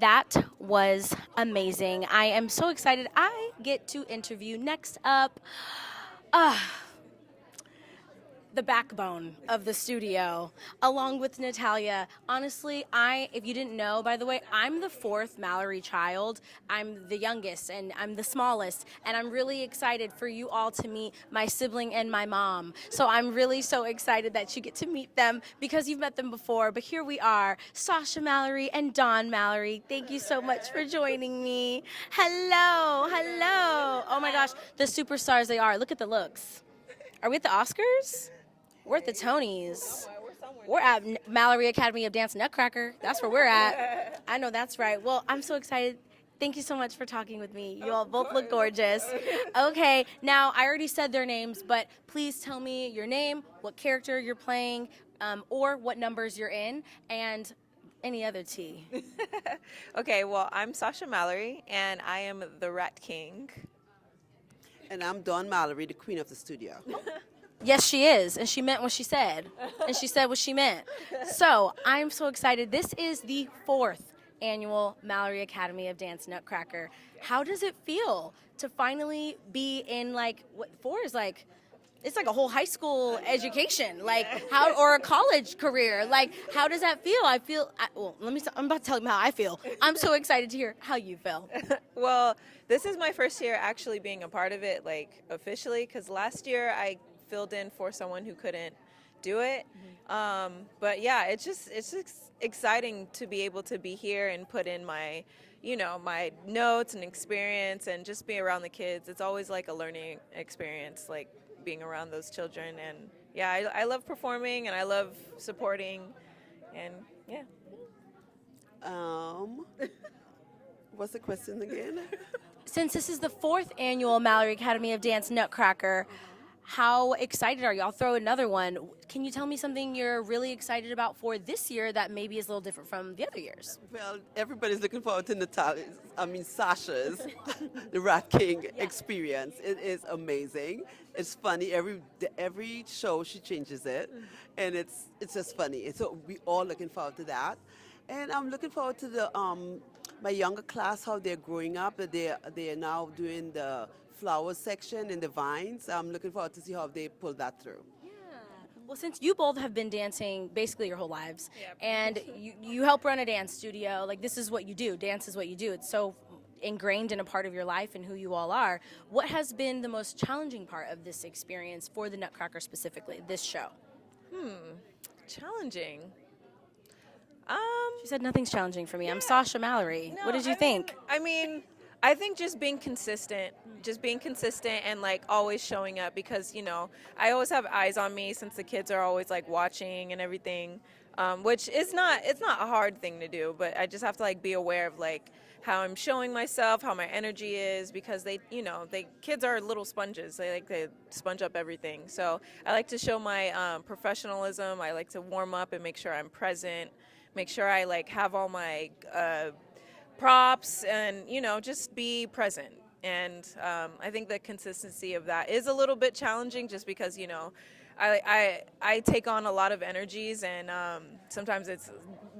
That was amazing. I am so excited. I get to interview next up. Uh, the backbone of the studio, along with Natalia. Honestly, if you didn't know, by the way, I'm the fourth Mallory child. I'm the youngest and I'm the smallest. And I'm really excited for you all to meet my sibling and my mom. So I'm really so excited that you get to meet them because you've met them before. But here we are, Sasha Mallory and Dawn Mallory. Thank you so much for joining me. Hello, hello. Oh my gosh, the superstars they are. Look at the looks. Are we at the Oscars? We're at the Tonys. We're at Mallory Academy of Dance Nutcracker. That's where we're at. I know that's right. Well, I'm so excited. Thank you so much for talking with me. You all both look gorgeous. Okay, now I already said their names, but please tell me your name, what character you're playing, or what numbers you're in, and any other tea. Okay, well, I'm Sasha Mallory, and I am the Rat King. And I'm Dawn Mallory, the queen of the studio. Yes, she is, and she meant what she said, and she said what she meant. So I'm so excited. This is the fourth annual Mallory Academy of Dance Nutcracker. How does it feel to finally be in what four is like? It's like a whole high school education, or a college career. How does that feel? I'm about to tell you how I feel. I'm so excited to hear how you feel. Well, this is my first year actually being a part of it, officially, because last year I filled in for someone who couldn't do it. But yeah, it's just exciting to be able to be here and put in my, my notes and experience and just be around the kids. It's always like a learning experience, being around those children. And yeah, I love performing and I love supporting, and yeah. What's the question again? Since this is the fourth annual Mallory Academy of Dance Nutcracker, how excited are you? I'll throw another one. Can you tell me something you're really excited about for this year that maybe is a little different from the other years? Well, everybody's looking forward to Sasha's the Rat King experience. It is amazing. It's funny. Every show she changes it, and it's just funny. And so we all looking forward to that. And I'm looking forward to the my younger class, how they're growing up. They are now doing the flower section and the vines. I'm looking forward to see how they pull that through. Well, since you both have been dancing basically your whole lives, Yeah. and you help run a dance studio, this is what you do. Dance is what you do. It's so ingrained in a part of your life and who you all are. What has been the most challenging part of this experience for the Nutcracker specifically, this show? Challenging. She said nothing's challenging for me. I'm Sasha Mallory. No, What did you think? I think just being consistent and always showing up because, I always have eyes on me since the kids are always watching and everything, which it's not a hard thing to do, but I just have to be aware of how I'm showing myself, how my energy is, because kids are little sponges. They like to sponge up everything. So I like to show my professionalism. I like to warm up and make sure I'm present, make sure I have all my props and just be present. And I think the consistency of that is a little bit challenging just because I take on a lot of energies, and sometimes it's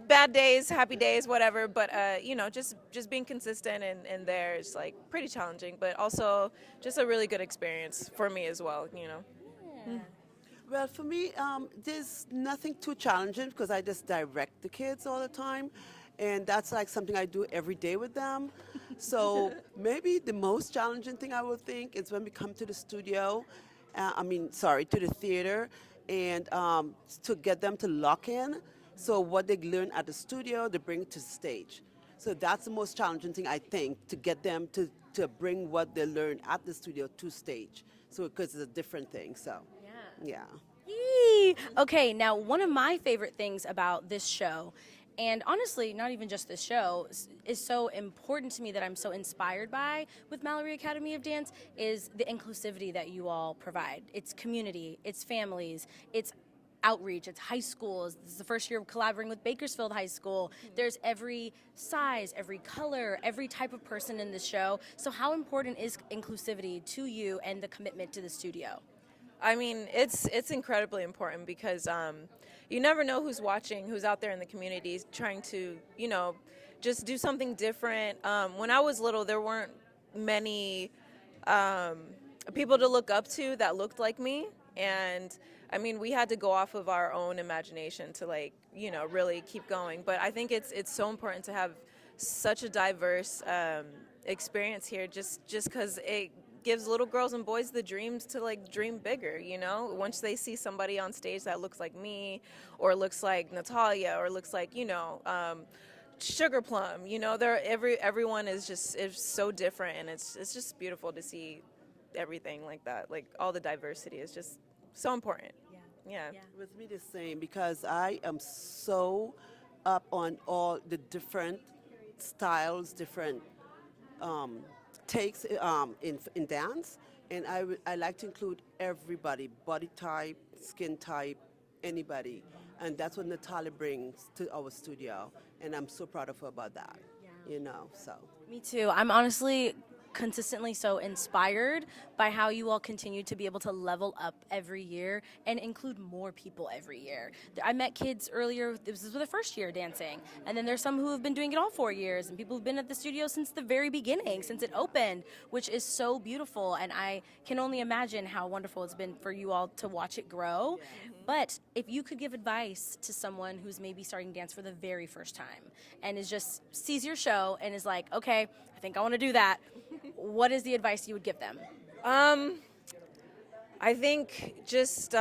bad days, happy days, whatever, but just being consistent and there is pretty challenging, but also just a really good experience for me as well. Well, for me, there's nothing too challenging because I just direct the kids all the time. And that's something I do every day with them. So maybe the most challenging thing I would think is when we come to the studio, to the theater, and to get them to lock in. So what they learn at the studio, they bring it to the stage. So that's the most challenging thing, I think, to get them to bring what they learn at the studio to stage. So because it's a different thing, so yeah. Yee! Okay, now one of my favorite things about this show, and honestly, not even just this show, is so important to me that I'm so inspired by with Mallory Academy of Dance, is the inclusivity that you all provide. It's community, it's families, it's outreach, it's high schools. This is the first year of collaborating with Bakersfield High School. There's every size, every color, every type of person in this show. So how important is inclusivity to you and the commitment to the studio? It's incredibly important because you never know who's watching, who's out there in the communities trying to, just do something different. When I was little, there weren't many um, people to look up to that looked like me, and I mean, we had to go off of our own imagination to like, really keep going. But I think it's so important to have such a diverse experience here, just because it gives little girls and boys the dreams to like dream bigger. Once they see somebody on stage that looks like me, or looks like Natalia, or looks like Sugar Plum. They're everyone is so different, and it's just beautiful to see everything like that. Like all the diversity is just so important. Yeah. With me the same because I am so up on all the different styles, different takes in dance, and I like to include everybody, body type, skin type, anybody, and that's what Natalia brings to our studio, and I'm so proud of her about that. So. Me too. I'm honestly consistently so inspired by how you all continue to be able to level up every year and include more people every year. I met kids earlier, this was their first year dancing, and then there's some who have been doing it all 4 years, and people who've been at the studio since the very beginning, since it opened, which is so beautiful, and I can only imagine how wonderful it's been for you all to watch it grow. But if you could give advice to someone who's maybe starting dance for the very first time and is just sees your show and is like, okay, I think I want to do that, what is the advice you would give them? I think just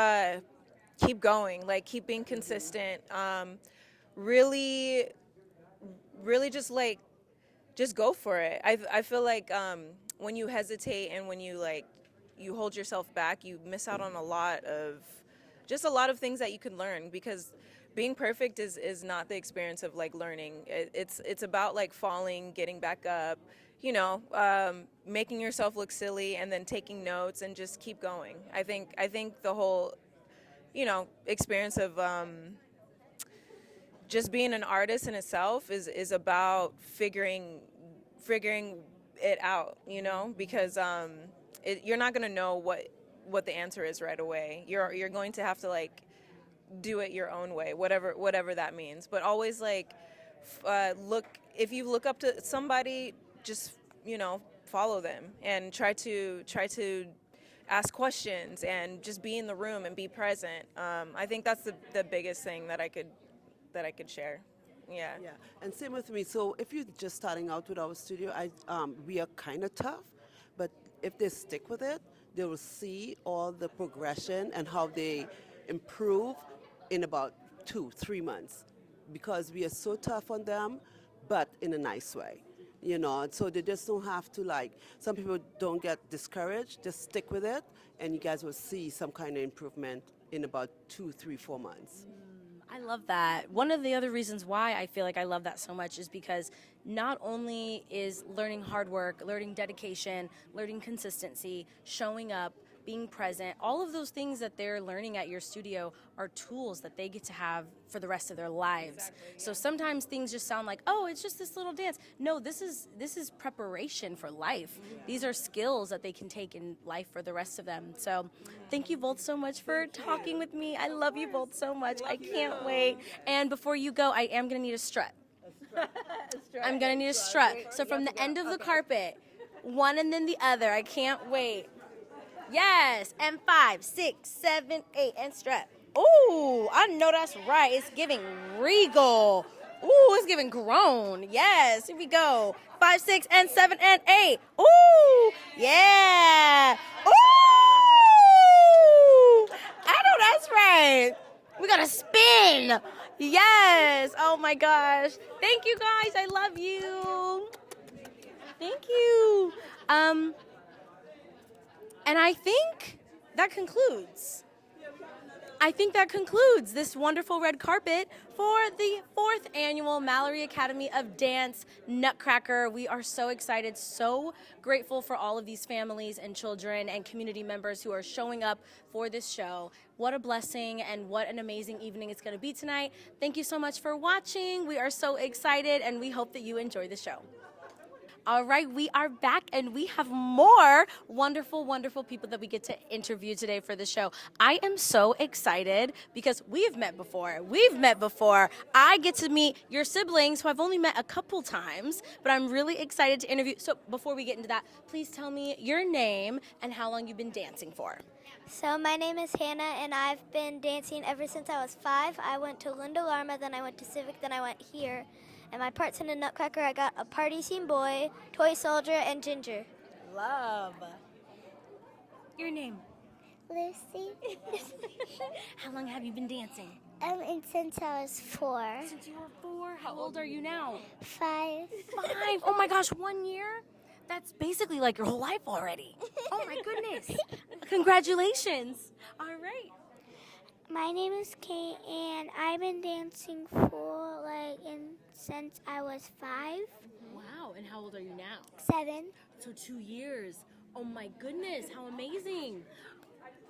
keep going, like keep being consistent. Really, really just go for it. I feel like when you hesitate and when you hold yourself back, you miss out on a lot of things that you can learn, because being perfect is not the experience of like learning. It's about like falling, getting back up, making yourself look silly, and then taking notes and just keep going. I think the whole experience of just being an artist in itself is about figuring it out, because you're not going to know what the answer is right away. You're going to have to like do it your own way, whatever that means. But always like if you look up to somebody, just follow them and try to ask questions and just be in the room and be present. I think that's the biggest thing that I could share. Yeah. Yeah, and same with me. So if you're just starting out with our studio, we are kind of tough, but if they stick with it, they will see all the progression and how they improve in about 2-3 months, because we are so tough on them, but in a nice way. So they just don't have to like, some people don't get discouraged, just stick with it, and you guys will see some kind of improvement in about 2-3-4 months. I love that. One of the other reasons why I feel like I love that so much is because not only is learning hard work, learning dedication, learning consistency, showing up, being present, all of those things that they're learning at your studio are tools that they get to have for the rest of their lives. Exactly, yeah. So sometimes things just sound like, oh, it's just this little dance. No, this is preparation for life. These are skills that they can take in life for the rest of them. So thank you both so much for talking with me. I love you both so much. I can't wait. And before you go, I am going to need a strut. I'm going to need a strut. So from the end of the carpet, one and then the other. I can't wait. Yes, and 5, 6, 7, 8, and strut. Ooh, I know that's right. It's giving regal. Ooh, it's giving grown. Yes, here we go. 5, 6, and 7, and 8. Ooh, yeah. Ooh, I know that's right. We gotta spin. Yes. Oh my gosh. Thank you guys. I love you. Thank you. And I think that concludes this wonderful red carpet for the 4th annual Mallory Academy of Dance Nutcracker. We are so excited, so grateful for all of these families and children and community members who are showing up for this show. What a blessing and what an amazing evening it's going to be tonight. Thank you so much for watching. We are so excited and we hope that you enjoy the show. All right, we are back and we have more wonderful, wonderful people that we get to interview today for the show. I am so excited because we've met before. I get to meet your siblings who I've only met a couple times, but I'm really excited to interview. So before we get into that, please tell me your name and how long you've been dancing for. So my name is Hannah, and I've been dancing ever since I was 5. I went to Linda Larma, then I went to Civic, then I went here. And my parts in the Nutcracker, I got a party scene boy, toy soldier, and ginger. Love. Your name? Lucy. How long have you been dancing? And since I was 4. Since you were 4. How old are you now? 5. 5. Oh my gosh, 1 year? That's basically like your whole life already. Oh my goodness. Congratulations. All right. My name is Kate, and I've been dancing since I was 5. Wow. And how old are you now? 7. So 2 years. Oh my goodness. How amazing.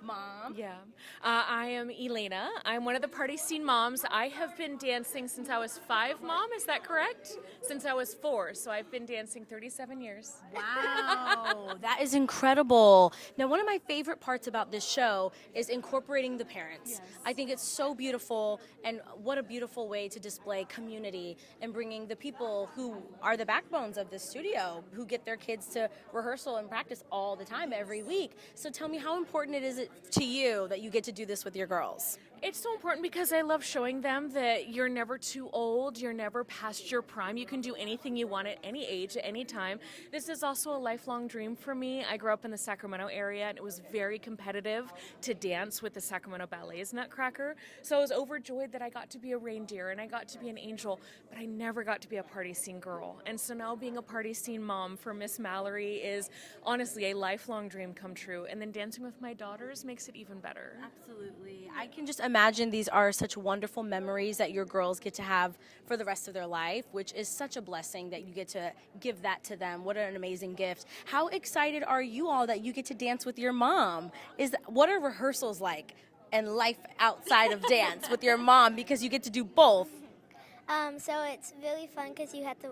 Mom? Yeah. I am Elena. I'm one of the party scene moms. I have been dancing since I was 5, Mom. Is that correct? Since I was 4. So I've been dancing 37 years. Wow, that is incredible. Now, one of my favorite parts about this show is incorporating the parents. Yes. I think it's so beautiful, and what a beautiful way to display community and bringing the people who are the backbones of this studio, who get their kids to rehearsal and practice all the time, every week. So tell me, how important it is to you that you get to do this with your girls? It's so important because I love showing them that you're never too old, you're never past your prime. You can do anything you want at any age, at any time. This is also a lifelong dream for me. I grew up in the Sacramento area, and it was very competitive to dance with the Sacramento Ballet's Nutcracker. So I was overjoyed that I got to be a reindeer and I got to be an angel, but I never got to be a party scene girl. And so now being a party scene mom for Miss Mallory is honestly a lifelong dream come true. And then dancing with my daughters makes it even better. Absolutely. I can just imagine these are such wonderful memories that your girls get to have for the rest of their life, which is such a blessing that you get to give that to them. What an amazing gift. How excited are you all that you get to dance with your mom? What are rehearsals like and life outside of dance with your mom, because you get to do both? So it's really fun because you have to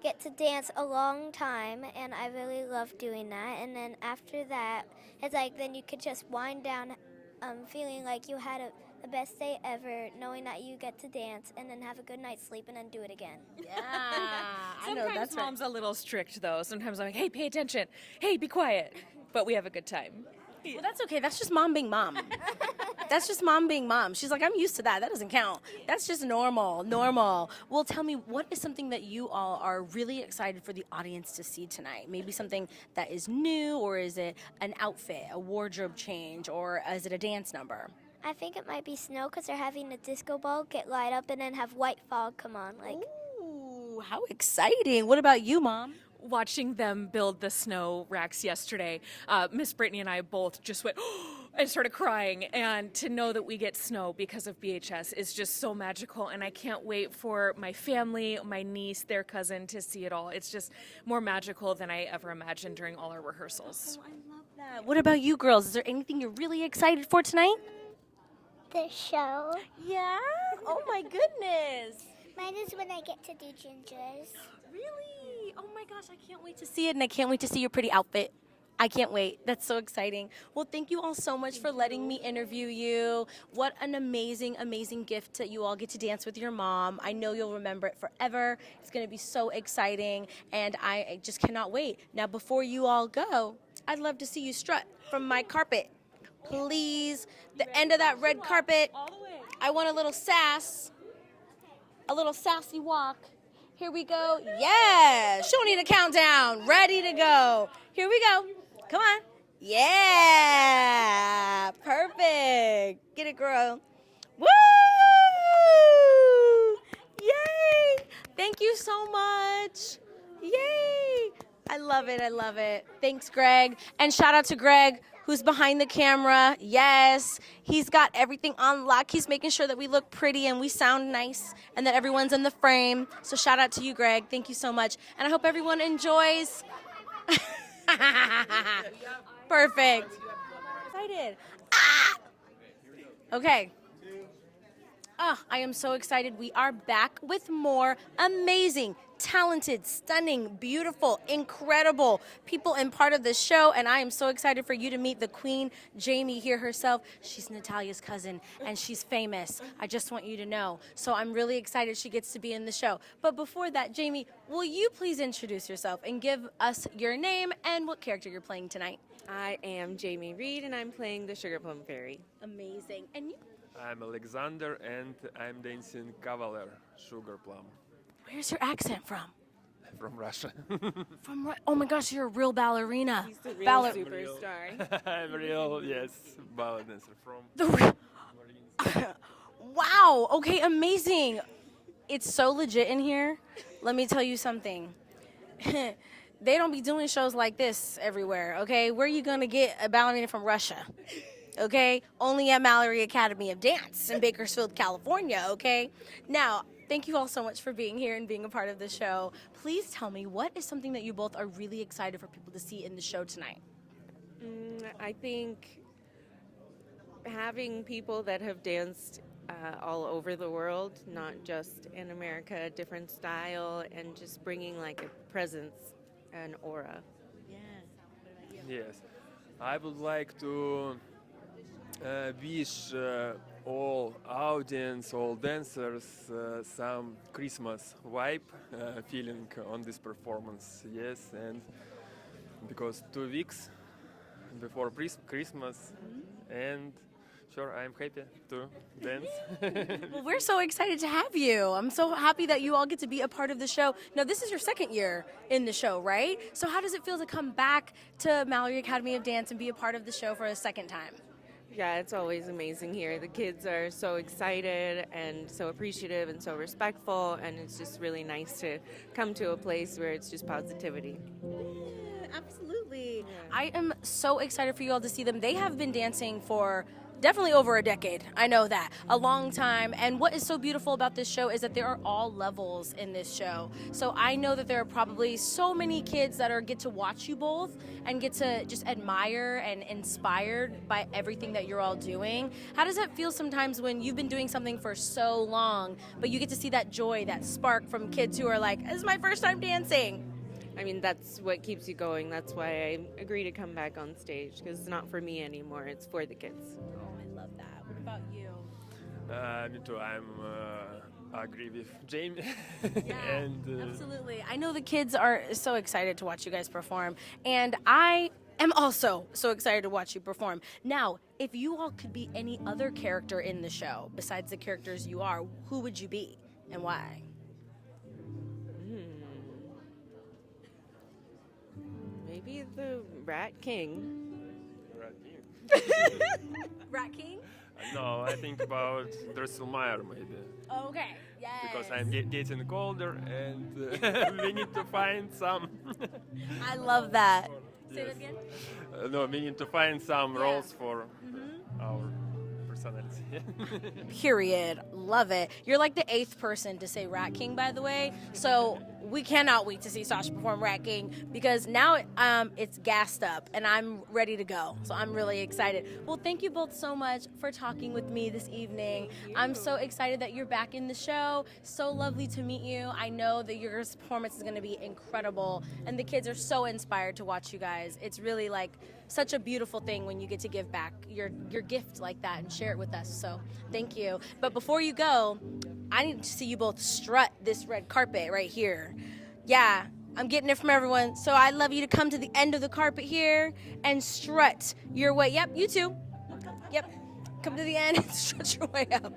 get to dance a long time, and I really love doing that. And then after that, it's like then you could just wind down feeling like you had the best day ever, knowing that you get to dance and then have a good night's sleep and then do it again. Yeah, I know Sometimes that's right. Mom's a little strict, though. Sometimes I'm like, hey, pay attention. Hey, be quiet. But we have a good time. Well, that's okay. That's just mom being mom. That's just mom being mom. She's like, I'm used to that. That doesn't count. That's just normal. Well, tell me, what is something that you all are really excited for the audience to see tonight? Maybe something that is new, or is it an outfit, a wardrobe change, or is it a dance number? I think it might be snow because they're having a disco ball get light up and then have white fog come on. Ooh, how exciting. What about you, Mom? Watching them build the snow racks yesterday, Miss Brittany and I both just went and started crying. And to know that we get snow because of BHS is just so magical. And I can't wait for my family, my niece, their cousin to see it all. It's just more magical than I ever imagined during all our rehearsals. Oh, I love that. What about you girls? Is there anything you're really excited for tonight? The show. Yeah? Oh my goodness. Mine is when I get to do gingers. Really? Oh my gosh, I can't wait to see it, and I can't wait to see your pretty outfit. I can't wait. That's so exciting. Well, thank you all so much for letting me interview you. What an amazing, amazing gift that you all get to dance with your mom. I know you'll remember it forever. It's going to be so exciting, and I just cannot wait. Now, before you all go, I'd love to see you strut from my carpet. Please, the end of that red carpet. I want a little sass, a little sassy walk. Here we go. Yeah. She'll need a countdown. Ready to go. Here we go. Come on. Yeah. Perfect. Get it, girl. Woo! Yay. Thank you so much. Yay. I love it. I love it. Thanks, Greg. And shout out to Greg, who's behind the camera. Yes, he's got everything on lock. He's making sure that we look pretty and we sound nice and that everyone's in the frame. So shout out to you, Greg. Thank you so much. And I hope everyone enjoys. Perfect. Excited. Ah! Okay. Oh, I am so excited. We are back with more amazing talented, stunning, beautiful, incredible people and part of the show. And I am so excited for you to meet the queen, Jamie here herself. She's Natalia's cousin and she's famous. I just want you to know. So I'm really excited she gets to be in the show. But before that, Jamie, will you please introduce yourself and give us your name and what character you're playing tonight? I am Jamie Reed, and I'm playing the Sugar Plum Fairy. Amazing. And you? I'm Alexander and I'm dancing Cavalier, Sugar Plum, Where's your accent from? from Russia. Oh my gosh, you're a real ballerina. He's the real Baller- superstar. I'm real, yes, ballet dancer from The Wow. Okay, amazing. It's so legit in here. Let me tell you something. They don't be doing shows like this everywhere, okay? Where are you going to get a ballerina from Russia? Okay? Only at Mallory Academy of Dance in Bakersfield, California, okay? Now, thank you all so much for being here and being a part of the show. Please tell me, what is something that you both are really excited for people to see in the show tonight? I think having people that have danced all over the world, not just in America, a different style, and just bringing like a presence and aura. Yes. I would like to wish all audience, all dancers some Christmas vibe feeling on this performance. Yes, and because 2 weeks before Christmas, and sure, I'm happy to dance. Well, we're so excited to have you. I'm so happy that you all get to be a part of the show. Now, this is your second year in the show, right? So how does it feel to come back to Mallory Academy of Dance and be a part of the show for a second time? Yeah, it's always amazing here. The kids are so excited and so appreciative and so respectful, and it's just really nice to come to a place where it's just positivity. Absolutely. I am so excited for you all to see them. They have been dancing for definitely over a decade. I know that. A long time. And what is so beautiful about this show is that there are all levels in this show. So I know that there are probably so many kids that get to watch you both and get to just admire and inspired by everything that you're all doing. How does that feel sometimes when you've been doing something for so long, but you get to see that joy, that spark from kids who are like, this is my first time dancing? I mean, that's what keeps you going. That's why I agree to come back on stage, because it's not for me anymore. It's for the kids. Oh, I love that. What about you? Me too. I agree with Jamie. Yeah, and absolutely. I know the kids are so excited to watch you guys perform, and I am also so excited to watch you perform. Now, if you all could be any other character in the show besides the characters you are, who would you be and why? Maybe the Rat King. Rat King? no, I think about Drosselmeyer maybe. Okay, yes. Because I'm getting colder and we need to find some. I love that. Say Yes. that again? No, we need to find some Yeah. roles for our personality. Period. Love it. You're like the 8th person to say Rat King, by the way. So we cannot wait to see Sasha perform Rat King because now it's gassed up and I'm ready to go. So I'm really excited. Well, thank you both so much for talking with me this evening. I'm so excited that you're back in the show. So lovely to meet you. I know that your performance is going to be incredible and the kids are so inspired to watch you guys. It's really like such a beautiful thing when you get to give back your gift like that and share it with us. So thank you. But before you go, I need to see you both strut this red carpet right here. Yeah, I'm getting it from everyone. So I'd love you to come to the end of the carpet here and strut your way. Yep, you too. Yep, come to the end and strut your way up.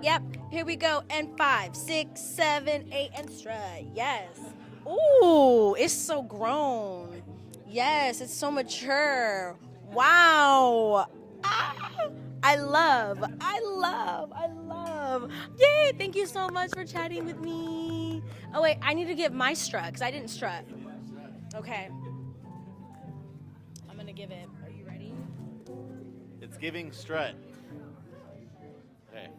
Yep, here we go. And 5, 6, 7, 8, and strut. Yes. Ooh, it's so grown. Yes, it's so mature. Wow. Ah, I love. Yay, thank you so much for chatting with me. Oh, wait, I need to get my strut because I didn't strut. Okay. I'm going to give it. Are you ready? It's giving strut. Okay.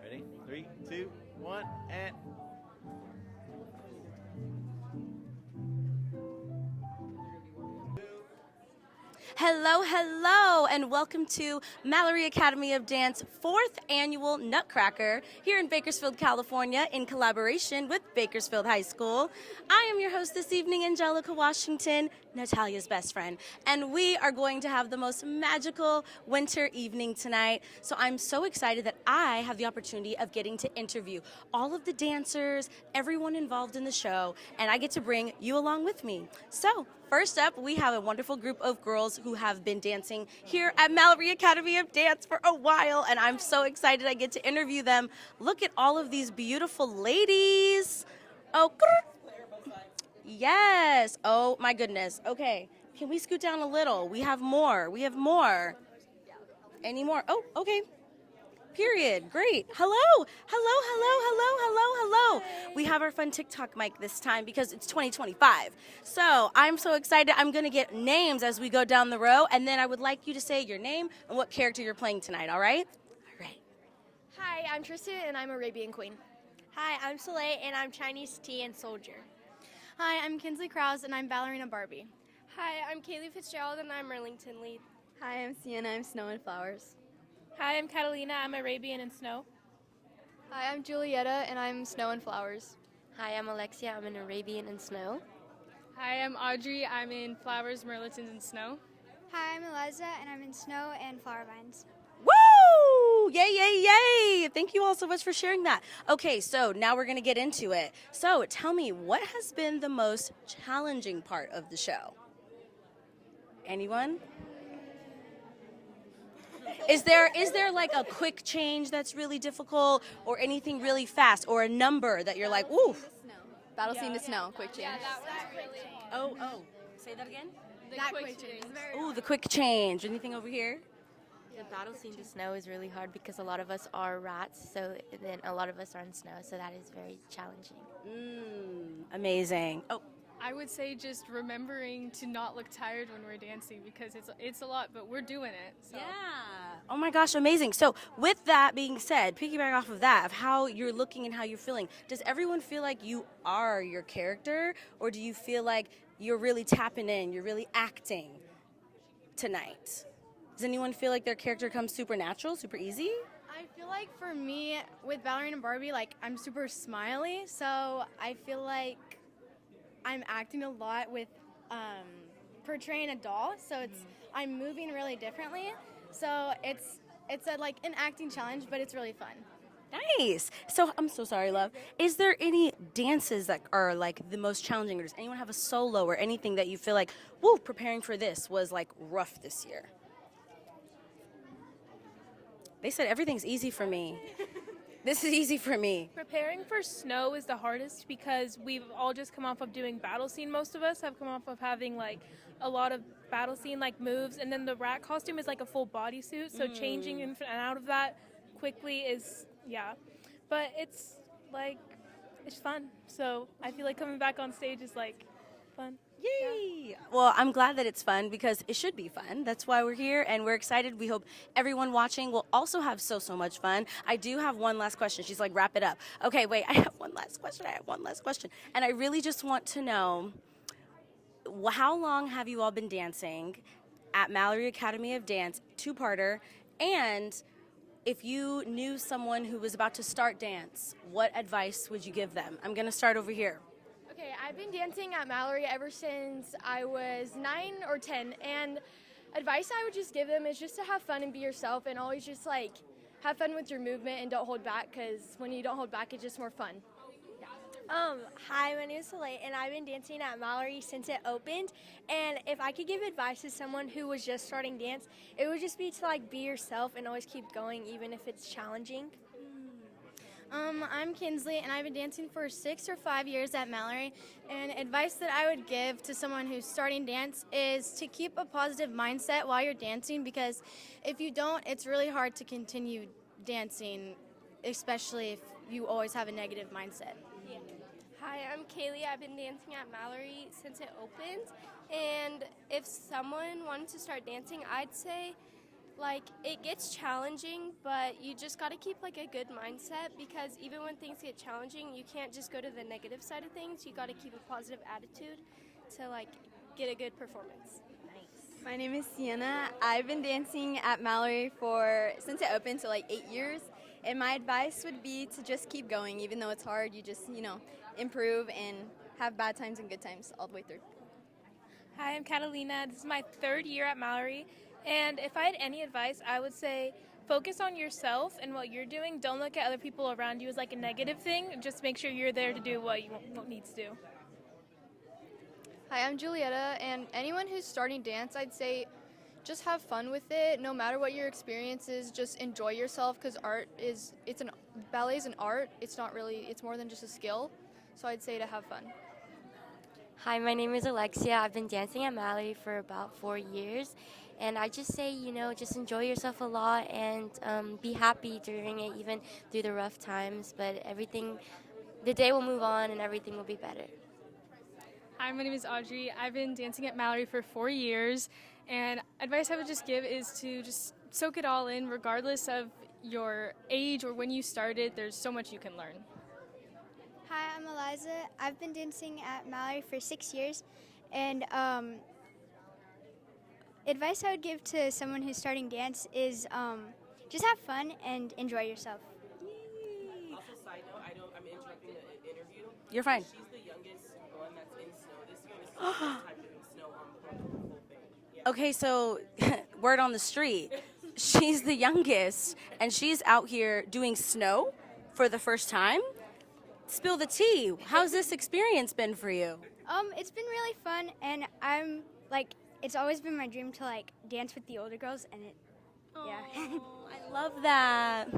Ready? 3, 2, 1, and. Hello, hello, and welcome to Mallory Academy of Dance 4th Annual Nutcracker here in Bakersfield, California, in collaboration with Bakersfield High School. I am your host this evening, Angelica Washington, Natalia's best friend, and we are going to have the most magical winter evening tonight. So I'm so excited that I have the opportunity of getting to interview all of the dancers, everyone involved in the show, and I get to bring you along with me. So, first up, we have a wonderful group of girls who have been dancing here at Mallory Academy of Dance for a while, and I'm so excited I get to interview them. Look at all of these beautiful ladies. Oh, yes. Oh, my goodness. Okay. Can we scoot down a little? We have more. We have more. Any more? Oh, okay. Period. Great. Hello. Hello, hello. We have our fun TikTok mic this time because it's 2025. So I'm so excited. I'm going to get names as we go down the row, and then I would like you to say your name and what character you're playing tonight, all right? All right. Hi, I'm Tristan, and I'm Arabian Queen. Hi, I'm Soleil, and I'm Chinese Tea and Soldier. Hi, I'm Kinsley Krause, and I'm Ballerina Barbie. Hi, I'm Kaylee Fitzgerald, and I'm Merlington Lead. Hi, I'm Sienna, I'm Snow and Flowers. Hi, I'm Catalina, I'm Arabian and Snow. Hi, I'm Julietta, and I'm Snow and Flowers. Hi, I'm Alexia, I'm in Arabian and Snow. Hi, I'm Audrey, I'm in Flowers, Merlitons, and Snow. Hi, I'm Eliza, and I'm in Snow and Flower Vines. Woo! Yay, yay, yay! Thank you all so much for sharing that. Okay, so now we're going to get into it. So tell me, what has been the most challenging part of the show? Anyone? Is there like a quick change that's really difficult, or anything really fast, or a number that you're like, ooh? Battle scene to snow, quick change. Yeah, that one's really Oh. Say that again? That quick change. Ooh, the quick change. Anything over here? The battle scene to snow is really hard because a lot of us are rats, so then a lot of us are in snow, so that is very challenging. Amazing. Oh. I would say just remembering to not look tired when we're dancing because it's a lot, but we're doing it. So. Yeah. Oh my gosh, amazing. So with that being said, piggyback off of that, of how you're looking and how you're feeling, does everyone feel like you are your character, or do you feel like you're really tapping in, you're really acting tonight? Does anyone feel like their character comes super natural, super easy? I feel like for me, with Ballerina Barbie, like, I'm super smiley, so I feel like I'm acting a lot with portraying a doll, so I'm moving really differently. So it's like an acting challenge, but it's really fun. Nice. So I'm so sorry, love. Is there any dances that are like the most challenging, or does anyone have a solo or anything that you feel like, woo, preparing for this was like rough this year? They said everything's easy for me. This is easy for me. Preparing for snow is the hardest because we've all just come off of doing battle scene. Most of us have come off of having like a lot of battle scene like moves, and then the rat costume is like a full bodysuit, so changing in and out of that quickly is, yeah. But it's like, it's fun. So I feel like coming back on stage is like fun. Yay! Well, I'm glad that it's fun because it should be fun. That's why we're here, and we're excited. We hope everyone watching will also have so much fun. I do have one last question. She's like, wrap it up. Okay, wait, I have one last question. And I really just want to know, how long have you all been dancing at Mallory Academy of Dance, two-parter, and if you knew someone who was about to start dance, what advice would you give them? I'm going to start over here. Okay, I've been dancing at Mallory ever since I was 9 or 10, and advice I would just give them is just to have fun and be yourself, and always just like have fun with your movement and don't hold back, because when you don't hold back, it's just more fun. Hi, my name is Soleil, and I've been dancing at Mallory since it opened. And if I could give advice to someone who was just starting dance, it would just be to like be yourself and always keep going, even if it's challenging. I'm Kinsley, and I've been dancing for 6 or 5 years at Mallory, and advice that I would give to someone who's starting dance is to keep a positive mindset while you're dancing, because if you don't, it's really hard to continue dancing, especially if you always have a negative mindset. Hi, I'm Kaylee. I've been dancing at Mallory since it opened. And if someone wanted to start dancing, I'd say, like, it gets challenging, but you just got to keep, like, a good mindset, because even when things get challenging, you can't just go to the negative side of things. You got to keep a positive attitude to, like, get a good performance. Nice. My name is Sienna. I've been dancing at Mallory since it opened, so like 8 years. And my advice would be to just keep going, even though it's hard. You just, improve and have bad times and good times all the way through. Hi, I'm Catalina. This is my 3rd year at Mallory. And if I had any advice, I would say focus on yourself and what you're doing. Don't look at other people around you as like a negative thing. Just make sure you're there to do what needs to do. Hi, I'm Julietta, and anyone who's starting dance, I'd say just have fun with it. No matter what your experience is, just enjoy yourself because ballet is an art. It's more than just a skill. So I'd say to have fun. Hi, my name is Alexia. I've been dancing at Mallory for about 4 years. And I just say, just enjoy yourself a lot and be happy during it, even through the rough times. But the day will move on and everything will be better. Hi, my name is Audrey. I've been dancing at Mallory for 4 years, and advice I would just give is to just soak it all in, regardless of your age or when you started. There's so much you can learn. Hi, I'm Eliza. I've been dancing at Mallory for 6 years, and advice I would give to someone who's starting dance is just have fun and enjoy yourself. Also, side note, I'm interrupting the interview. You're fine. She's the youngest one that's in snow this year. This is the first time doing snow on the whole thing. Yeah. Okay, so word on the street. She's the youngest, and she's out here doing snow for the first time. Spill the tea. How's this experience been for you? It's been really fun, and it's always been my dream to dance with the older girls, and yeah. I love that.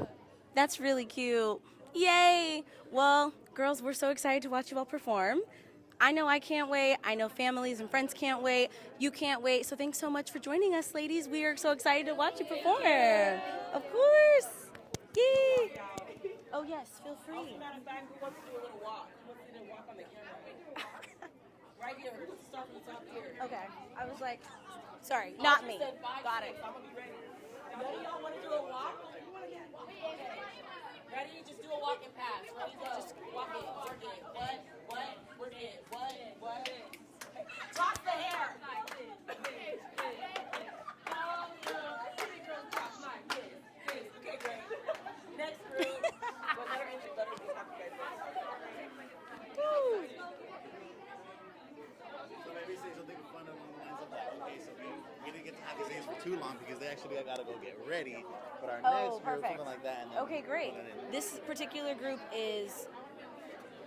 That's really cute. Yay! Well, girls, we're so excited to watch you all perform. I know I can't wait. I know families and friends can't wait. You can't wait. So thanks so much for joining us, ladies. We are so excited to watch you perform. Of course. Yay! Oh, yes, feel free. Also, matter of fact, who wants to do a little walk? Who wants to do a walk on the camera? Right here. Who wants to start from the top here? Okay. I was like, sorry, not me. Got it. I'm going to be ready. Ready, y'all want to do a walk? Ready? Just do a walk and pass. Ready, go. Just walk it. Work it. What? Work it. What? Toss the hair. Okay, great. Next group. What letter is it? Letter B. So maybe say something fun along the lines of that. Okay, so we didn't get to have these names for too long because they actually got to go get ready. But our next group, something like that. And then Okay, great. This particular group is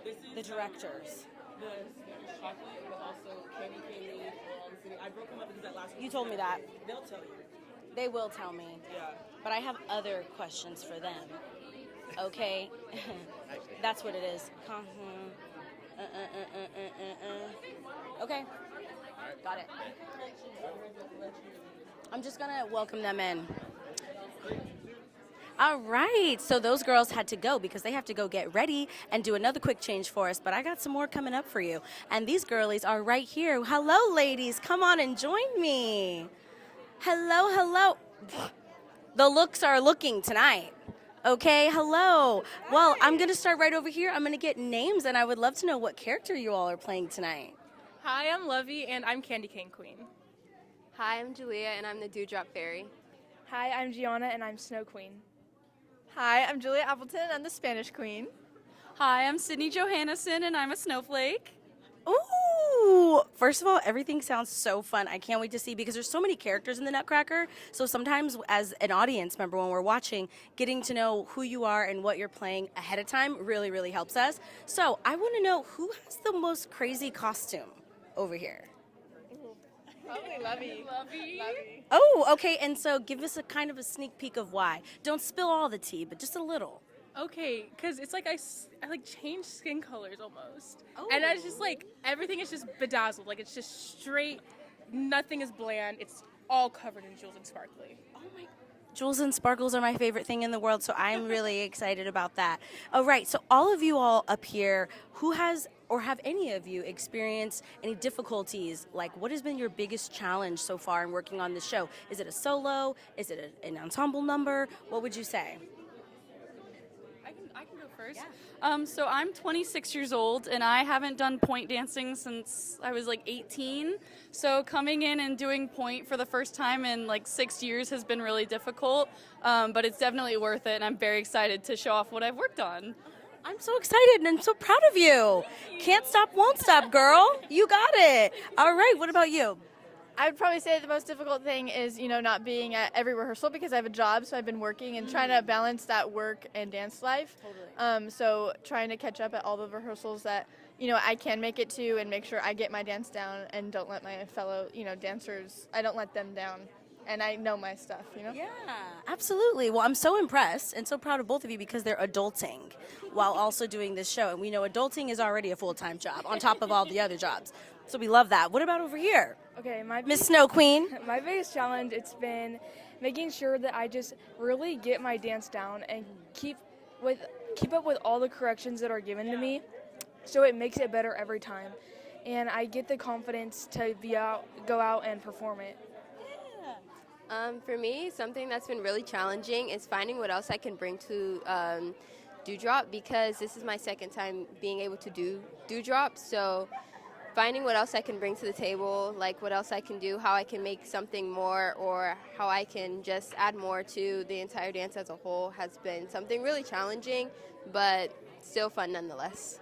the directors. The Spanish chocolate, but also Candy Candy. I broke them up because that last one. You told me that. They'll tell you. They will tell me. Yeah. But I have other questions for them. Okay? That's what it is. Okay. Got it. I'm just going to welcome them in. All right. So those girls had to go because they have to go get ready and do another quick change for us. But I got some more coming up for you. And these girlies are right here. Hello, ladies. Come on and join me. Hello. The looks are looking tonight. Okay, hello. Well, I'm going to start right over here. I'm going to get names, and I would love to know what character you all are playing tonight. Hi, I'm Lovey, and I'm Candy Cane Queen. Hi, I'm Julia, and I'm the Dewdrop Fairy. Hi, I'm Gianna, and I'm Snow Queen. Hi, I'm Julia Appleton, and I'm the Spanish Queen. Hi, I'm Sydney Johannesson, and I'm a snowflake. Ooh! First of all, everything sounds so fun. I can't wait to see because there's so many characters in the Nutcracker. So sometimes as an audience member when we're watching, getting to know who you are and what you're playing ahead of time really, really helps us. So I want to know who has the most crazy costume over here? Probably Lovey. Oh, okay. And so give us a kind of a sneak peek of why. Don't spill all the tea, but just a little. Okay, because it's like I change skin colors almost. Oh. And I just everything is just bedazzled. Like it's just straight, nothing is bland. It's all covered in jewels and sparkly. Oh my. Jewels and sparkles are my favorite thing in the world, so I'm really excited about that. All right, so all of you all up here, who has or have any of you experienced any difficulties? Like, what has been your biggest challenge so far in working on this show? Is it a solo? Is it an ensemble number? What would you say? I can go first? So I'm 26 years old, and I haven't done point dancing since I was like 18. So coming in and doing point for the first time in like 6 years has been really difficult, but it's definitely worth it, and I'm very excited to show off what I've worked on. I'm so excited and so proud of you. Can't stop, won't stop, girl. You got it. All right, what about you? I would probably say the most difficult thing is, not being at every rehearsal because I have a job, so I've been working and trying to balance that work and dance life. So trying to catch up at all the rehearsals that, I can make it to and make sure I get my dance down and don't let my fellow, dancers, I don't let them down. And I know my stuff, Yeah, absolutely. Well, I'm so impressed and so proud of both of you because they're adulting while also doing this show. And we know adulting is already a full-time job on top of all the other jobs. So we love that. What about over here? Okay, Miss Snow Queen. My biggest challenge, it's been making sure that I just really get my dance down and keep up with all the corrections that are given to me, so it makes it better every time. And I get the confidence to go out and perform it. For me, something that's been really challenging is finding what else I can bring to Dewdrop, because this is my second time being able to do Dewdrop. So finding what else I can bring to the table, like what else I can do, how I can make something more, or how I can just add more to the entire dance as a whole has been something really challenging, but still fun nonetheless.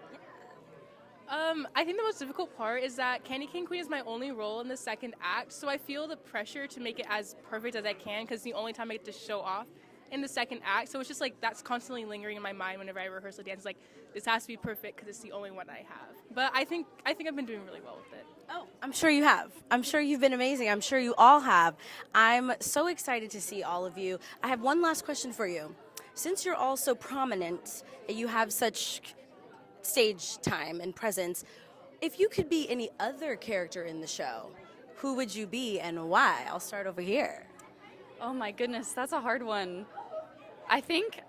I think the most difficult part is that Candy Cane Queen is my only role in the second act, so I feel the pressure to make it as perfect as I can because the only time I get to show off in the second act. So it's just like that's constantly lingering in my mind whenever I rehearse a dance. It's like, this has to be perfect because it's the only one I have. But I think I've been doing really well with it. Oh, I'm sure you have. I'm sure you've been amazing. I'm sure you all have. I'm so excited to see all of you. I have one last question for you. Since you're all so prominent, you have such stage time and presence, if you could be any other character in the show, who would you be and why? I'll start over here. Oh my goodness, that's a hard one. I think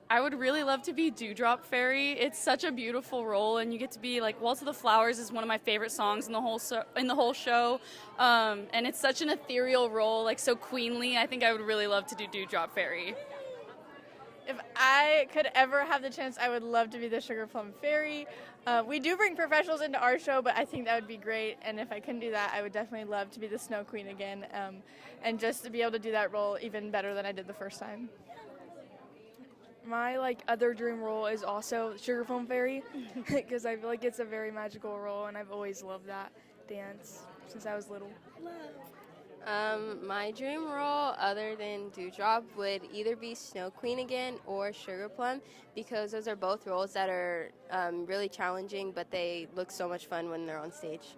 I would really love to be Dewdrop Fairy. It's such a beautiful role, and you get to be like Waltz of the Flowers is one of my favorite songs in the whole show, and it's such an ethereal role, like so queenly. I think I would really love to do Dewdrop Fairy. If I could ever have the chance, I would love to be the Sugar Plum Fairy. We do bring professionals into our show, but I think that would be great. And if I couldn't do that, I would definitely love to be the Snow Queen again, and just to be able to do that role even better than I did the first time. My other dream role is also Sugar Plum Fairy because I feel like it's a very magical role, and I've always loved that dance since I was little. My dream role, other than Dewdrop, would either be Snow Queen again or Sugar Plum, because those are both roles that are really challenging, but they look so much fun when they're on stage.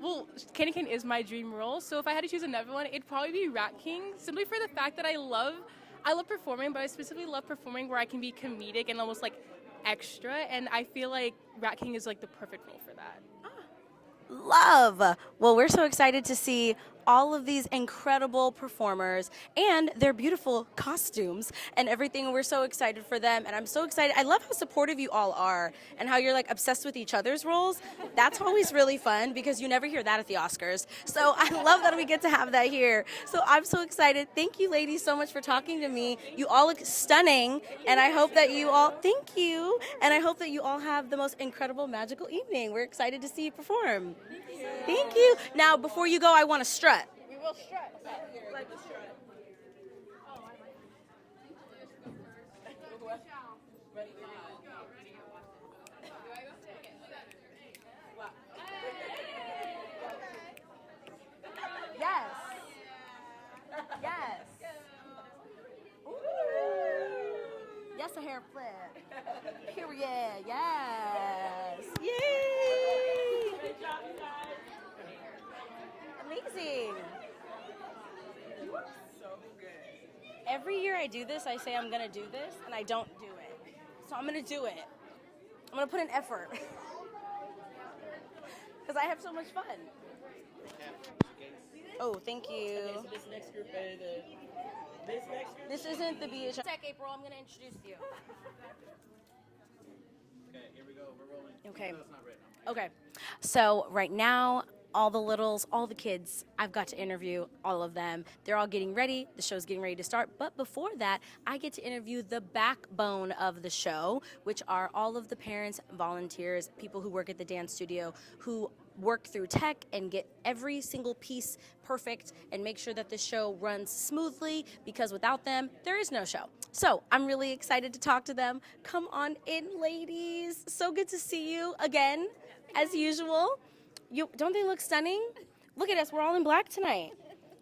Well, Candy Cane is my dream role, so if I had to choose another one, it'd probably be Rat King, simply for the fact that I love performing, but I specifically love performing where I can be comedic and almost extra, and I feel like Rat King is the perfect role for that. Love. Well, we're so excited to see all of these incredible performers and their beautiful costumes and everything. We're so excited for them, and I'm so excited. I love how supportive you all are and how you're obsessed with each other's roles. That's always really fun because you never hear that at the Oscars. So I love that we get to have that here. So I'm so excited. Thank you, ladies, so much for talking to me. You all look stunning, and I hope that you all, thank you, and I hope that you all have the most incredible, magical evening. We're excited to see you perform. Thank you. Now, before you go, I want to strut. We will strut. Yes. Yes. Ooh. Yes, a hair flip. Period. Yes. Yay. Great job, you guys. Amazing. You are so good. Every year I do this, I say I'm going to do this, and I don't do it. So I'm going to do it. I'm going to put an effort. Because I have so much fun. Oh, thank you. Okay, so this next group, this next group? This isn't the BH. Tech April, I'm going to introduce you. Okay, here we go. We're rolling. Okay. No, it's not right now. Okay. So right now, all the littles, all the kids. I've got to interview all of them. They're all getting ready. The show's getting ready to start. But before that, I get to interview the backbone of the show, which are all of the parents, volunteers, people who work at the dance studio, who work through tech and get every single piece perfect and make sure that the show runs smoothly, because without them, there is no show. So I'm really excited to talk to them. Come on in, ladies. So good to see you again, as usual. Don't they look stunning? Look at us. We're all in black tonight.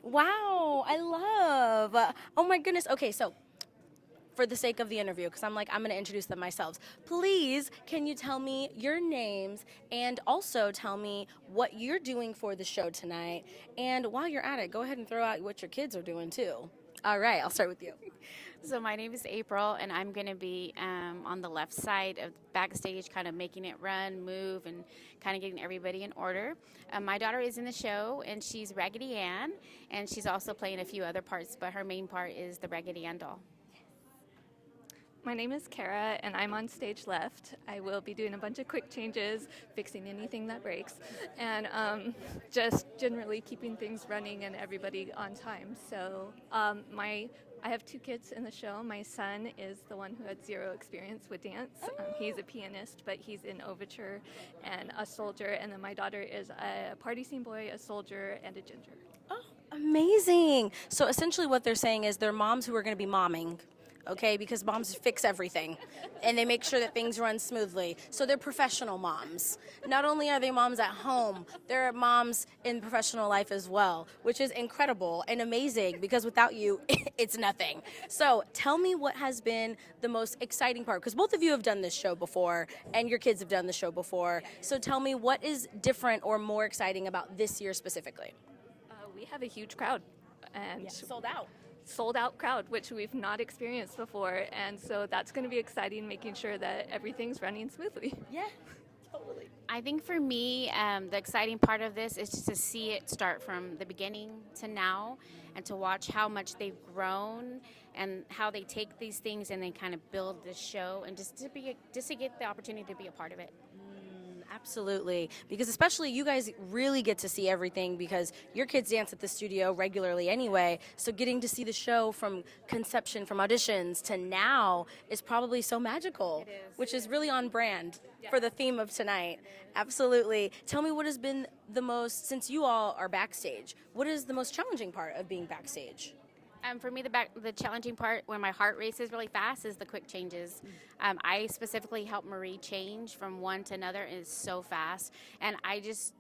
Wow, I love. Oh my goodness. Okay, so for the sake of the interview, because I'm going to introduce them myself. Please, can you tell me your names and also tell me what you're doing for the show tonight? And while you're at it, go ahead and throw out what your kids are doing too. All right, I'll start with you. So my name is April, and I'm going to be on the left side of backstage, kind of making it run, move, and kind of getting everybody in order. My daughter is in the show, and she's Raggedy Ann, and she's also playing a few other parts, but her main part is the Raggedy Ann doll. My name is Kara, and I'm on stage left. I will be doing a bunch of quick changes, fixing anything that breaks, and just generally keeping things running and everybody on time. So I have 2 kids in the show. My son is the one who had 0 experience with dance. He's a pianist, but he's in Overture and a soldier. And then my daughter is a party scene boy, a soldier, and a ginger. Oh, amazing. So essentially what they're saying is they're moms who are going to be momming. Okay, because moms fix everything and they make sure that things run smoothly. So they're professional moms. Not only are they moms at home, they're moms in professional life as well, which is incredible and amazing, because without you, it's nothing. So tell me what has been the most exciting part, because both of you have done this show before and your kids have done the show before. So tell me what is different or more exciting about this year specifically. We have a huge crowd. And sold out crowd, which we've not experienced before, and so that's going to be exciting, making sure that everything's running smoothly. Yeah, totally. I think for me, the exciting part of this is just to see it start from the beginning to now, and to watch how much they've grown and how they take these things and they kind of build this show, and just to get the opportunity to be a part of it. Absolutely, because especially you guys really get to see everything, because your kids dance at the studio regularly anyway, so getting to see the show from conception, from auditions to now is probably so magical, which is really on brand for the theme of tonight. Absolutely. Tell me what has been the most, since you all are backstage, what is the most challenging part of being backstage? For me, the challenging part when my heart races really fast is the quick changes. I specifically help Marie change from one to another, and it's so fast. And I just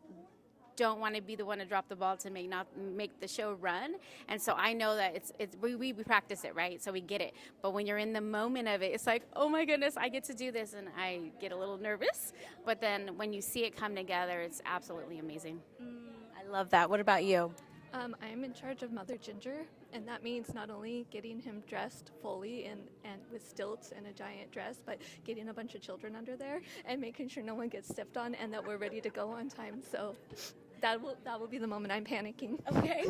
don't want to be the one to drop the ball to make the show run. And so I know that we practice it, right? So we get it. But when you're in the moment of it, it's like, oh my goodness, I get to do this, and I get a little nervous. But then when you see it come together, it's absolutely amazing. I love that. What about you? I'm in charge of Mother Ginger, and that means not only getting him dressed fully and with stilts and a giant dress, but getting a bunch of children under there and making sure no one gets stepped on and that we're ready to go on time. So that will be the moment I'm panicking. Okay.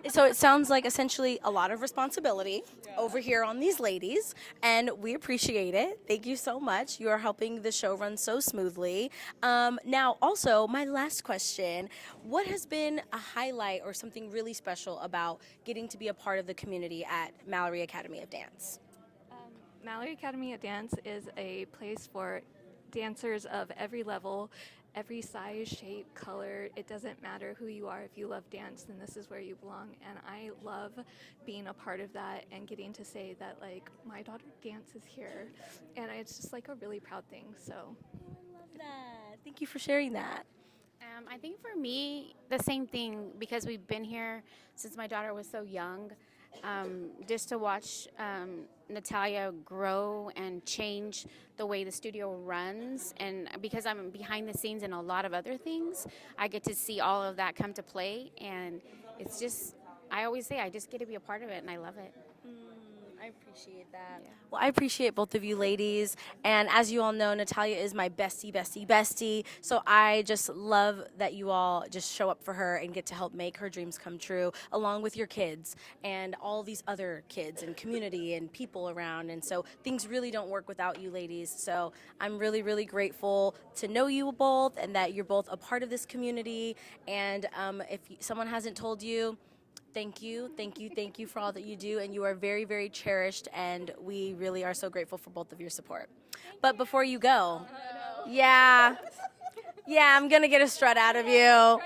So it sounds like essentially a lot of responsibility over here on these ladies, and we appreciate it. Thank you so much. You are helping the show run so smoothly. Now, also, my last question, what has been a highlight or something really special about getting to be a part of the community at Mallory Academy of Dance? Mallory Academy of Dance is a place for dancers of every level, every size, shape, color. It doesn't matter who you are. If you love dance, then this is where you belong. And I love being a part of that and getting to say that, like, my daughter dances here. And it's just like a really proud thing. So I love that. Thank you for sharing that. I think for me, the same thing, because we've been here since my daughter was so young. Just to watch Natalia grow and change the way the studio runs, and because I'm behind the scenes in a lot of other things, I get to see all of that come to play, and it's just, I always say I just get to be a part of it, and I love it. I appreciate that. Well, I appreciate both of you ladies. And as you all know, Natalia is my bestie. So I just love that you all just show up for her and get to help make her dreams come true, along with your kids and all these other kids and community and people around. And so things really don't work without you ladies. So I'm really, really grateful to know you both and that you're both a part of this community. And if someone hasn't told you, thank you for all that you do, and you are very, very cherished, and we really are so grateful for both of your support. But before you go, yeah, I'm gonna get a strut out of you.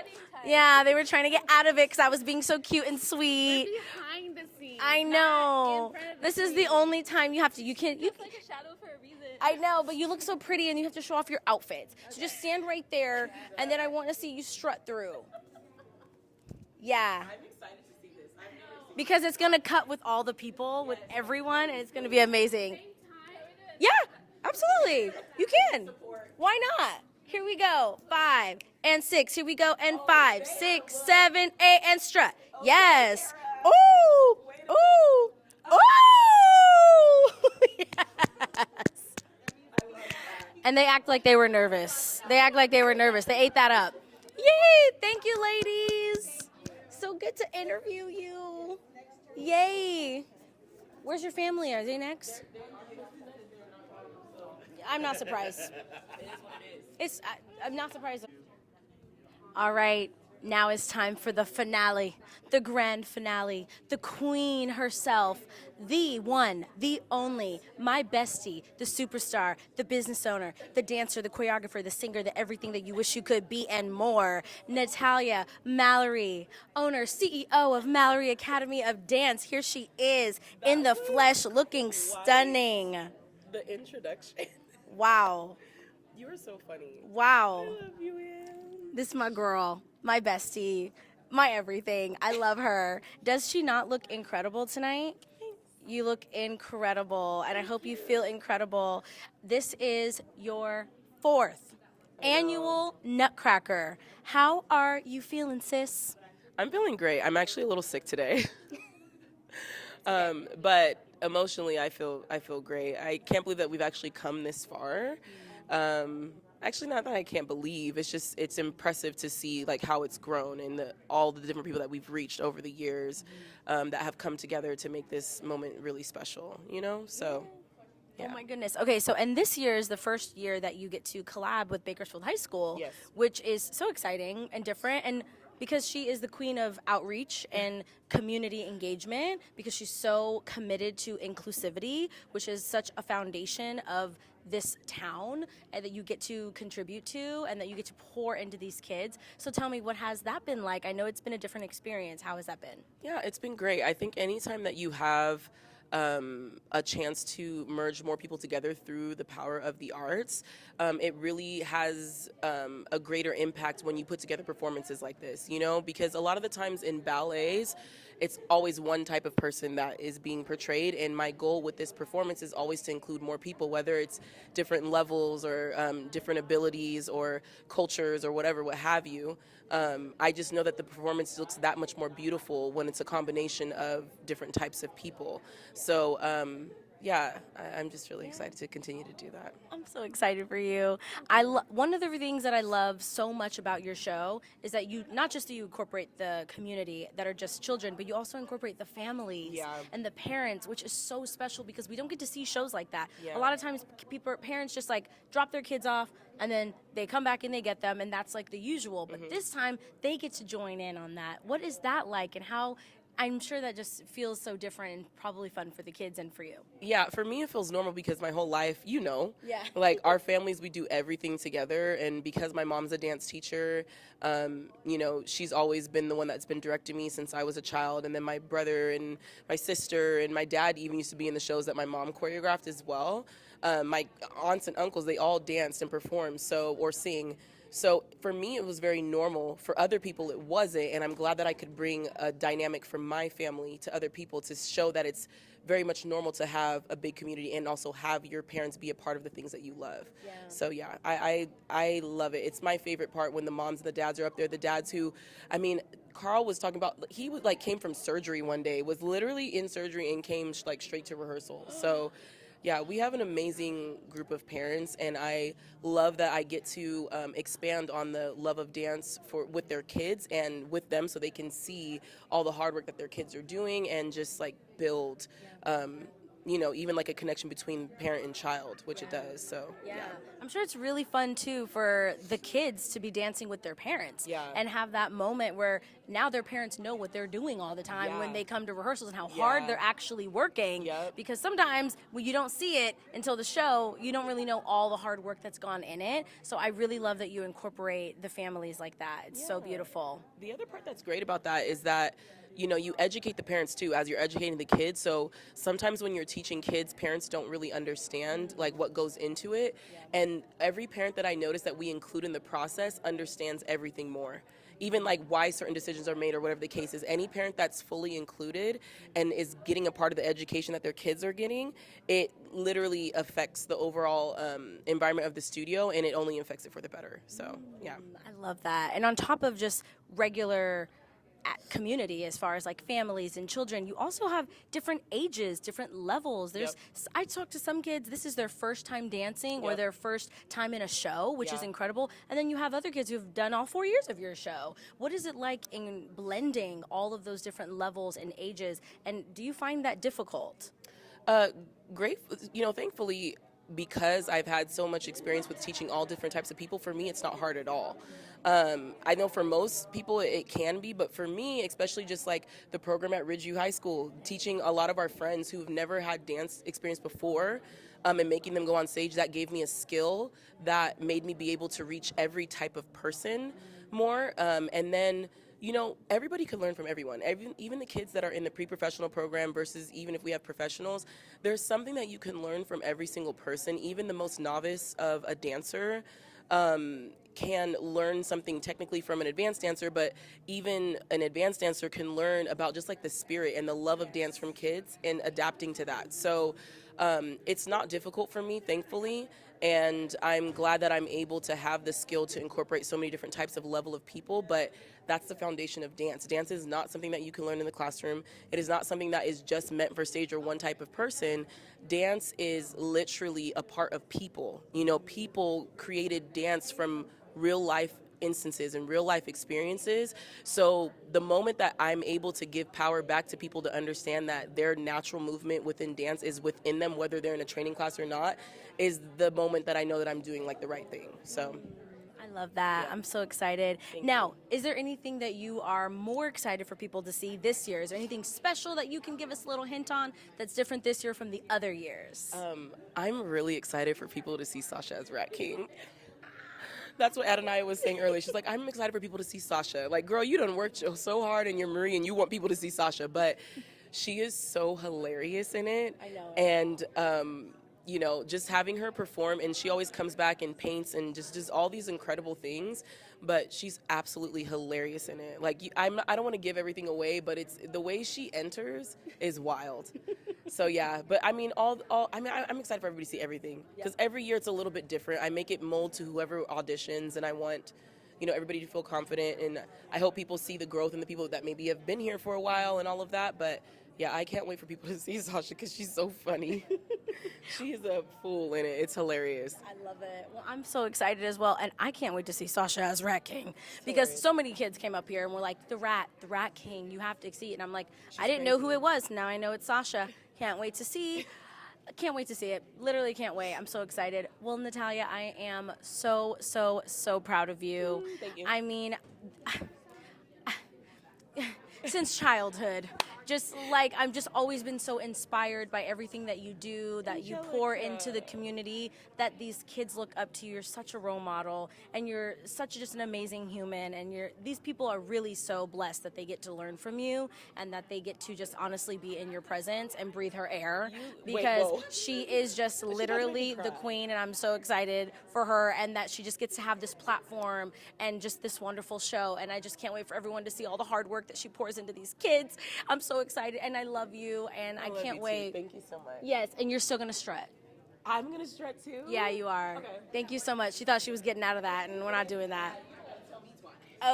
Yeah, they were trying to get out of it because I was being so cute and sweet. Behind the scenes. I know. This is the only time you have to. You can't. You. Like a shadow for a reason. I know, but you look so pretty, and you have to show off your outfits. So just stand right there, and then I want to see you strut through. Yeah. I'm excited to see this. I've never seen Because it's going to cut with all the people, with everyone, and it's going to be amazing. Yeah, absolutely. You can. Why not? Here we go. 5 and 6. Here we go. And 5, 6, 7, 8, and strut. Yes. Ooh. Ooh. Ooh. Yes. And they act like they were nervous. They ate that up. Yay. Thank you, ladies. So good to interview you. Yay. Where's your family? Are they next? I'm not surprised. I'm not surprised. All right. Now it's time for the finale, the grand finale, the queen herself, the one, the only, my bestie, the superstar, the business owner, the dancer, the choreographer, the singer, the everything that you wish you could be and more, Natalia Mallory, owner, CEO of Mallory Academy of Dance. Here she is in the flesh, looking stunning. The introduction. Wow. You were so funny. Wow. I love you, Ann. This is my girl, my bestie, my everything. I love her. Does she not look incredible tonight? You look incredible, and I hope you feel incredible. This is your 4th annual Nutcracker. How are you feeling, sis? I'm feeling great. I'm actually a little sick today. But emotionally, I feel great. I can't believe that we've actually come this far. Actually, not that I can't believe. It's impressive to see like how it's grown and all the different people that we've reached over the years that have come together to make this moment really special. You know, so. Yeah. Oh my goodness. Okay, so and this year is the first year that you get to collab with Bakersfield High School, Yes. which is so exciting and different. And because she is the queen of outreach and community engagement, because she's so committed to inclusivity, which is such a foundation of this town and that you get to contribute to and that you get to pour into these kids. So tell me, what has that been like? I know it's been a different experience. How has that been? Yeah, it's been great. I think anytime that you have a chance to merge more people together through the power of the arts, it really has a greater impact when you put together performances like this, you know, because a lot of the times in ballets, it's always one type of person that is being portrayed, and my goal with this performance is always to include more people, whether it's different levels or different abilities or cultures or whatever, what have you. I just know that the performance looks that much more beautiful when it's a combination of different types of people. So, yeah, I'm just really excited to continue to do that. I'm so excited for you. One of the things that I love so much about your show is that you not just do you incorporate the community that are just children, but you also incorporate the families and the parents, which is so special because we don't get to see shows like that. Yeah. A lot of times parents just like drop their kids off and then they come back and they get them, and that's like the usual. But this time they get to join in on that. What is that like, and how? I'm sure that just feels so different and probably fun for the kids and for you. Yeah, for me it feels normal because my whole life, you know, Yeah. like our families, we do everything together, and because my mom's a dance teacher, you know, she's always been the one that's been directing me since I was a child, and then my brother and my sister and my dad even used to be in the shows that my mom choreographed as well. My aunts and uncles, they all danced and performed, or sing. So for me, it was very normal. For other people, it wasn't. And I'm glad that I could bring a dynamic from my family to other people to show that it's very much normal to have a big community and also have your parents be a part of the things that you love. Yeah. So yeah, I love it. It's my favorite part when the moms and the dads are up there. The dads who, I mean, Carl was talking about, he was like came from surgery one day, was literally in surgery and came like straight to rehearsal. So yeah, we have an amazing group of parents, and I love that I get to expand on the love of dance with their kids and with them, so they can see all the hard work that their kids are doing and just like build, even like a connection between parent and child, which it does. So yeah. I'm sure it's really fun too for the kids to be dancing with their parents and have that moment where now their parents know what they're doing all the time when they come to rehearsals and how hard they're actually working. Because sometimes when you don't see it until the show, you don't really know all the hard work that's gone in it. So I really love that you incorporate the families like that. It's so beautiful. The other part that's great about that is that you educate the parents too as you're educating the kids. So sometimes when you're teaching kids, parents don't really understand like what goes into it. And every parent that I notice that we include in the process understands everything more. Even like why certain decisions are made or whatever the case is. Any parent that's fully included and is getting a part of the education that their kids are getting, it literally affects the overall environment of the studio, and it only affects it for the better. So yeah. I love that. And on top of just regular community as far as like families and children, you also have different ages, different levels. I talk to some kids, this is their first time dancing or their first time in a show, which is incredible. And then you have other kids who've done all 4 years of your show. What is it like in blending all of those different levels and ages? And do you find that difficult? Great. Thankfully, because I've had so much experience with teaching all different types of people, for me, it's not hard at all. I know for most people it can be, but for me, especially just like the program at Ridgeview High School, teaching a lot of our friends who've never had dance experience before, and making them go on stage, that gave me a skill that made me be able to reach every type of person more. And then everybody can learn from everyone. Even the kids that are in the pre-professional program versus even if we have professionals, there's something that you can learn from every single person. Even the most novice of a dancer can learn something technically from an advanced dancer, but even an advanced dancer can learn about just like the spirit and the love of dance from kids and adapting to that. So it's not difficult for me, thankfully. And I'm glad that I'm able to have the skill to incorporate so many different types of level of people, but that's the foundation of dance. Dance is not something that you can learn in the classroom. It is not something that is just meant for stage or one type of person. Dance is literally a part of people. People created dance from real life instances and real life experiences. So the moment that I'm able to give power back to people to understand that their natural movement within dance is within them, whether they're in a training class or not, is the moment that I know that I'm doing like the right thing. So I love that. I'm so excited. Now, is there anything that you are more excited for people to see this year? Is there anything special that you can give us a little hint on that's different this year from the other years? I'm really excited for people to see Sasha as Rat King. That's what Adonai was saying earlier. She's like, I'm excited for people to see Sasha. Like, girl, you done worked so hard and you're Marie and you want people to see Sasha. But she is so hilarious in it. I know. And, just having her perform, and she always comes back and paints and just does all these incredible things. But she's absolutely hilarious in it. Like, I don't want to give everything away, but it's the way she enters is wild. So yeah, but I mean, I'm excited for everybody to see everything because every year it's a little bit different. I make it mold to whoever auditions, and I want, everybody to feel confident, and I hope people see the growth in the people that maybe have been here for a while and all of that. But yeah, I can't wait for people to see Sasha because she's so funny. She's a fool in it. It's hilarious. I love it. Well, I'm so excited as well, and I can't wait to see Sasha as Rat King because so many kids came up here and were like, the Rat King, you have to see it. And I'm like, I didn't know who it was. Now I know it's Sasha. Can't wait to see. Can't wait to see it. Literally can't wait. I'm so excited. Well, Natalia, I am so, so, so proud of you. Thank you. I mean, since childhood, just like I'm just always been so inspired by everything that you do, that you pour into the community, that these kids look up to you. You're such a role model, and you're such just an amazing human, and these people are really so blessed that they get to learn from you, and that they get to just honestly be in your presence and breathe her air, because she is just literally the queen, and I'm so excited for her, and that she just gets to have this platform and just this wonderful show, and I just can't wait for everyone to see all the hard work that she pours into these kids. I'm so excited, and I love you, and I can't wait. Thank you so much. Yes, and you're still gonna strut. I'm gonna strut too? Yeah, you are. Okay. Thank you so much. She thought she was getting out of that, and we're not doing that.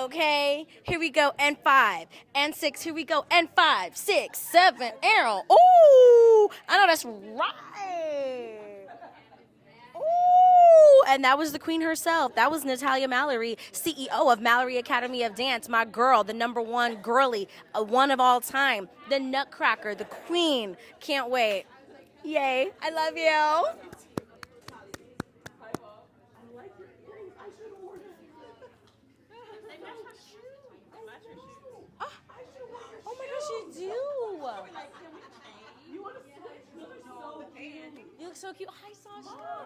Okay, here we go, and 5, and 6, here we go, and 5, 6, 7, Errol. Ooh, I know that's right. Ooh, and that was the queen herself. That was Natalia Mallory, CEO of Mallory Academy of Dance, my girl, the #1 girly, one of all time, the nutcracker, the queen. Can't wait. Yay, I love you. Oh my gosh, you do. You look so cute. Hi, Sasha.